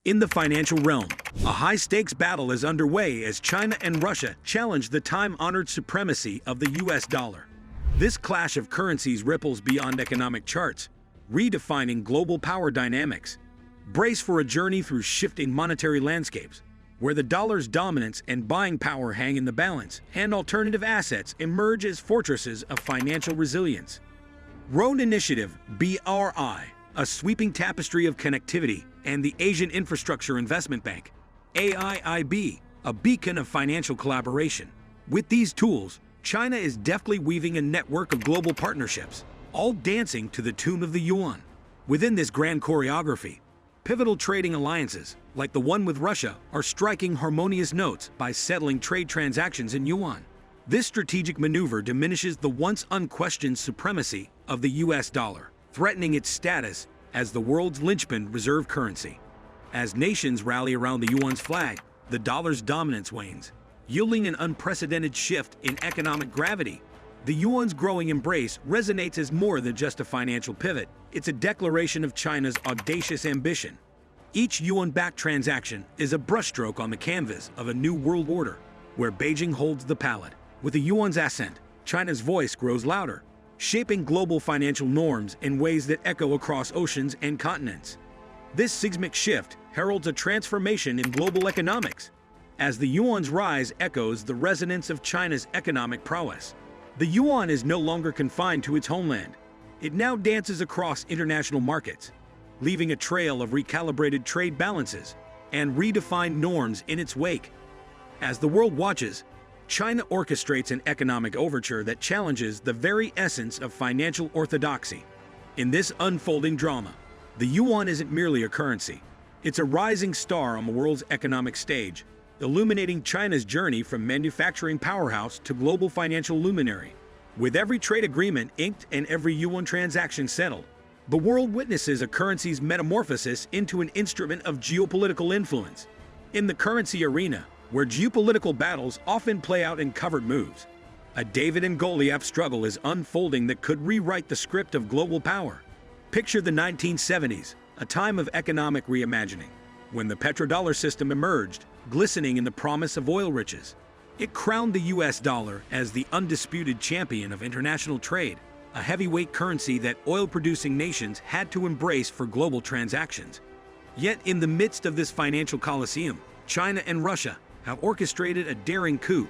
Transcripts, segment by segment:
In the financial realm, a high-stakes battle is underway as China and Russia challenge the time-honored supremacy of the US dollar. This clash of currencies ripples beyond economic charts, redefining global power dynamics. Brace for a journey through shifting monetary landscapes, where the dollar's dominance and buying power hang in the balance, and alternative assets emerge as fortresses of financial resilience. Road Initiative, BRI, a sweeping tapestry of connectivity, and the Asian Infrastructure Investment Bank, AIIB, a beacon of financial collaboration. With these tools, China is deftly weaving a network of global partnerships, all dancing to the tune of the yuan. Within this grand choreography, pivotal trading alliances, like the one with Russia, are striking harmonious notes by settling trade transactions in yuan. This strategic maneuver diminishes the once unquestioned supremacy of the US dollar, threatening its status as the world's linchpin reserve currency. As nations rally around the yuan's flag, the dollar's dominance wanes, yielding an unprecedented shift in economic gravity. The yuan's growing embrace resonates as more than just a financial pivot. It's a declaration of China's audacious ambition. Each yuan-backed transaction is a brushstroke on the canvas of a new world order, where Beijing holds the palette. With the yuan's ascent, China's voice grows louder, shaping global financial norms in ways that echo across oceans and continents. This seismic shift heralds a transformation in global economics. As the yuan's rise echoes the resonance of China's economic prowess. The yuan is no longer confined to its homeland. It now dances across international markets, leaving a trail of recalibrated trade balances and redefined norms in its wake. As the world watches, China orchestrates an economic overture that challenges the very essence of financial orthodoxy. In this unfolding drama, the yuan isn't merely a currency. It's a rising star on the world's economic stage, illuminating China's journey from manufacturing powerhouse to global financial luminary. With every trade agreement inked and every yuan transaction settled, the world witnesses a currency's metamorphosis into an instrument of geopolitical influence. In the currency arena, where geopolitical battles often play out in covered moves, a David and Goliath struggle is unfolding that could rewrite the script of global power. Picture the 1970s, a time of economic reimagining, when the petrodollar system emerged, glistening in the promise of oil riches. It crowned the US dollar as the undisputed champion of international trade, a heavyweight currency that oil-producing nations had to embrace for global transactions. Yet in the midst of this financial coliseum, China and Russia have orchestrated a daring coup,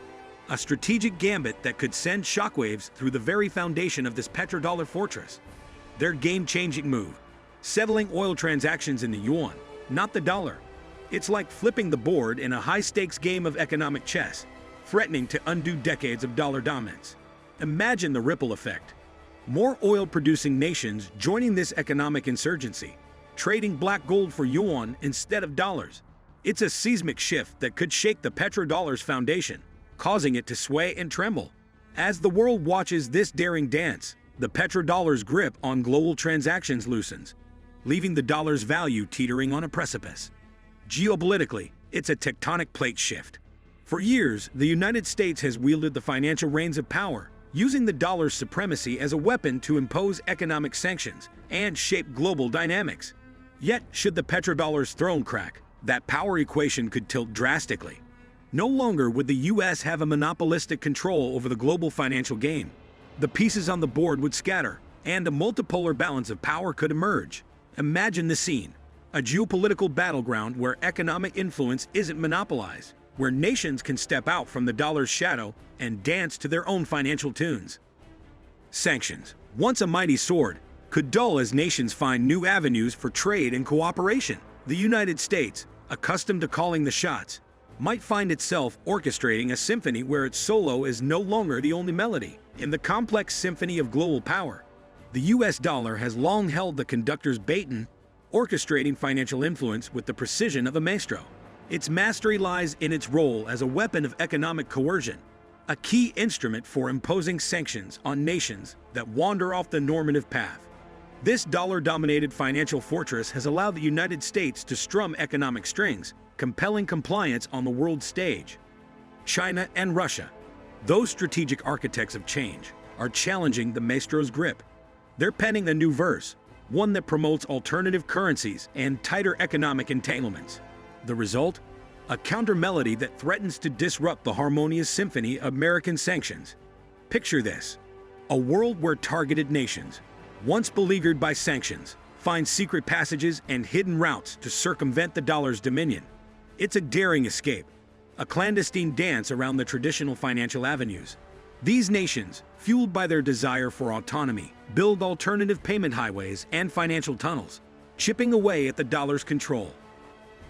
a strategic gambit that could send shockwaves through the very foundation of this petrodollar fortress. Their game-changing move, settling oil transactions in the yuan, not the dollar. It's like flipping the board in a high-stakes game of economic chess, threatening to undo decades of dollar dominance. Imagine the ripple effect. More oil-producing nations joining this economic insurgency, trading black gold for yuan instead of dollars. It's a seismic shift that could shake the petrodollar's foundation, causing it to sway and tremble. As the world watches this daring dance, the petrodollar's grip on global transactions loosens, leaving the dollar's value teetering on a precipice. Geopolitically, it's a tectonic plate shift. For years, the United States has wielded the financial reins of power, using the dollar's supremacy as a weapon to impose economic sanctions and shape global dynamics. Yet, should the petrodollar's throne crack, that power equation could tilt drastically. No longer would the US have a monopolistic control over the global financial game. The pieces on the board would scatter, and a multipolar balance of power could emerge. Imagine the scene. A geopolitical battleground where economic influence isn't monopolized, where nations can step out from the dollar's shadow and dance to their own financial tunes. Sanctions, once a mighty sword, could dull as nations find new avenues for trade and cooperation. The United States, accustomed to calling the shots, might find itself orchestrating a symphony where its solo is no longer the only melody. In the complex symphony of global power, the US dollar has long held the conductor's baton, orchestrating financial influence with the precision of a maestro. Its mastery lies in its role as a weapon of economic coercion, a key instrument for imposing sanctions on nations that wander off the normative path. This dollar-dominated financial fortress has allowed the United States to strum economic strings, compelling compliance on the world stage. China and Russia, those strategic architects of change, are challenging the maestro's grip. They're penning a new verse, one that promotes alternative currencies and tighter economic entanglements. The result? A counter-melody that threatens to disrupt the harmonious symphony of American sanctions. Picture this: a world where targeted nations, once beleaguered by sanctions, find secret passages and hidden routes to circumvent the dollar's dominion. It's a daring escape, a clandestine dance around the traditional financial avenues. These nations, fueled by their desire for autonomy, build alternative payment highways and financial tunnels, chipping away at the dollar's control.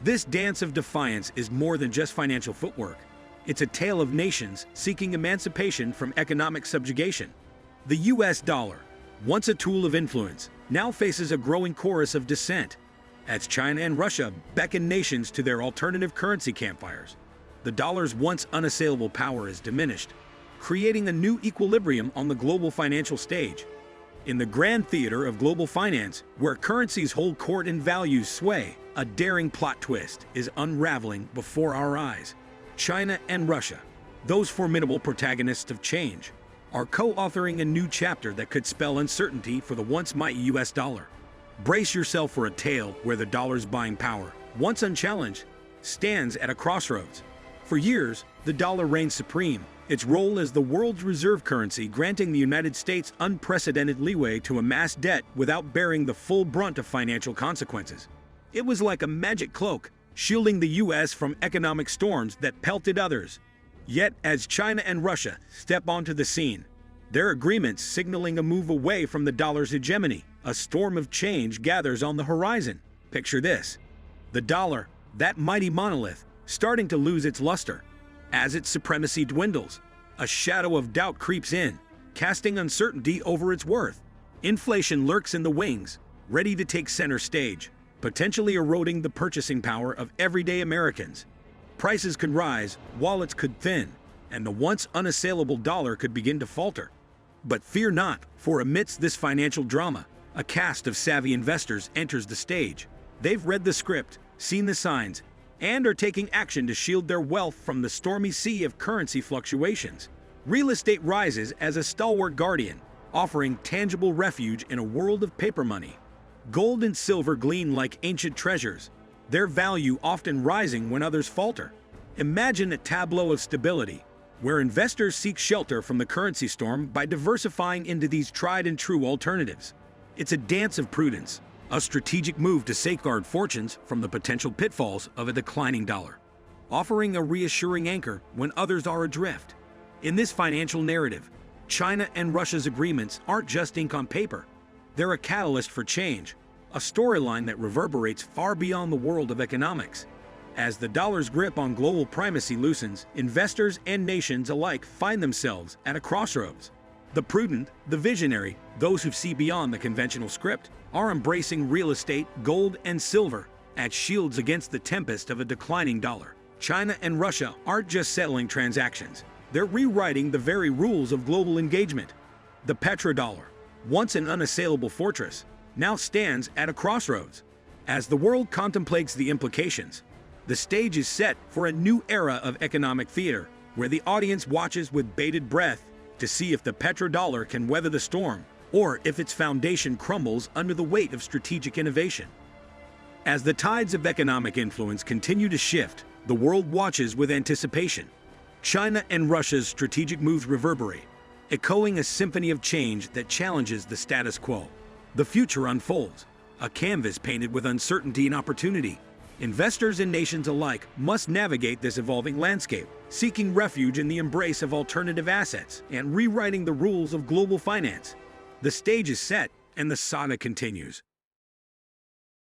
This dance of defiance is more than just financial footwork. It's a tale of nations seeking emancipation from economic subjugation. The US dollar, once a tool of influence, now faces a growing chorus of dissent. As China and Russia beckon nations to their alternative currency campfires, the dollar's once unassailable power is diminished, creating a new equilibrium on the global financial stage. In the grand theater of global finance, where currencies hold court and values sway, a daring plot twist is unraveling before our eyes. China and Russia, those formidable protagonists of change, are co-authoring a new chapter that could spell uncertainty for the once mighty US dollar. Brace yourself for a tale where the dollar's buying power, once unchallenged, stands at a crossroads. For years, the dollar reigned supreme, its role as the world's reserve currency granting the United States unprecedented leeway to amass debt without bearing the full brunt of financial consequences. It was like a magic cloak, shielding the US from economic storms that pelted others. Yet, as China and Russia step onto the scene, their agreements signaling a move away from the dollar's hegemony, a storm of change gathers on the horizon. Picture this: the dollar, that mighty monolith, starting to lose its luster. As its supremacy dwindles, a shadow of doubt creeps in, casting uncertainty over its worth. Inflation lurks in the wings, ready to take center stage, potentially eroding the purchasing power of everyday Americans. Prices could rise, wallets could thin, and the once unassailable dollar could begin to falter. But fear not, for amidst this financial drama, a cast of savvy investors enters the stage. They've read the script, seen the signs, and are taking action to shield their wealth from the stormy sea of currency fluctuations. Real estate rises as a stalwart guardian, offering tangible refuge in a world of paper money. Gold and silver gleam like ancient treasures, their value often rising when others falter. Imagine a tableau of stability, where investors seek shelter from the currency storm by diversifying into these tried-and-true alternatives. It's a dance of prudence, a strategic move to safeguard fortunes from the potential pitfalls of a declining dollar, offering a reassuring anchor when others are adrift. In this financial narrative, China and Russia's agreements aren't just ink on paper. They're a catalyst for change, a storyline that reverberates far beyond the world of economics. As the dollar's grip on global primacy loosens, investors and nations alike find themselves at a crossroads. The prudent, the visionary, those who see beyond the conventional script, are embracing real estate, gold, and silver as shields against the tempest of a declining dollar. China and Russia aren't just settling transactions. They're rewriting the very rules of global engagement. The petrodollar, once an unassailable fortress, now stands at a crossroads. As the world contemplates the implications, the stage is set for a new era of economic theater, where the audience watches with bated breath to see if the petrodollar can weather the storm, or if its foundation crumbles under the weight of strategic innovation. As the tides of economic influence continue to shift, the world watches with anticipation. China and Russia's strategic moves reverberate, echoing a symphony of change that challenges the status quo. The future unfolds, a canvas painted with uncertainty and opportunity. Investors and nations alike must navigate this evolving landscape, seeking refuge in the embrace of alternative assets and rewriting the rules of global finance. The stage is set, and the saga continues.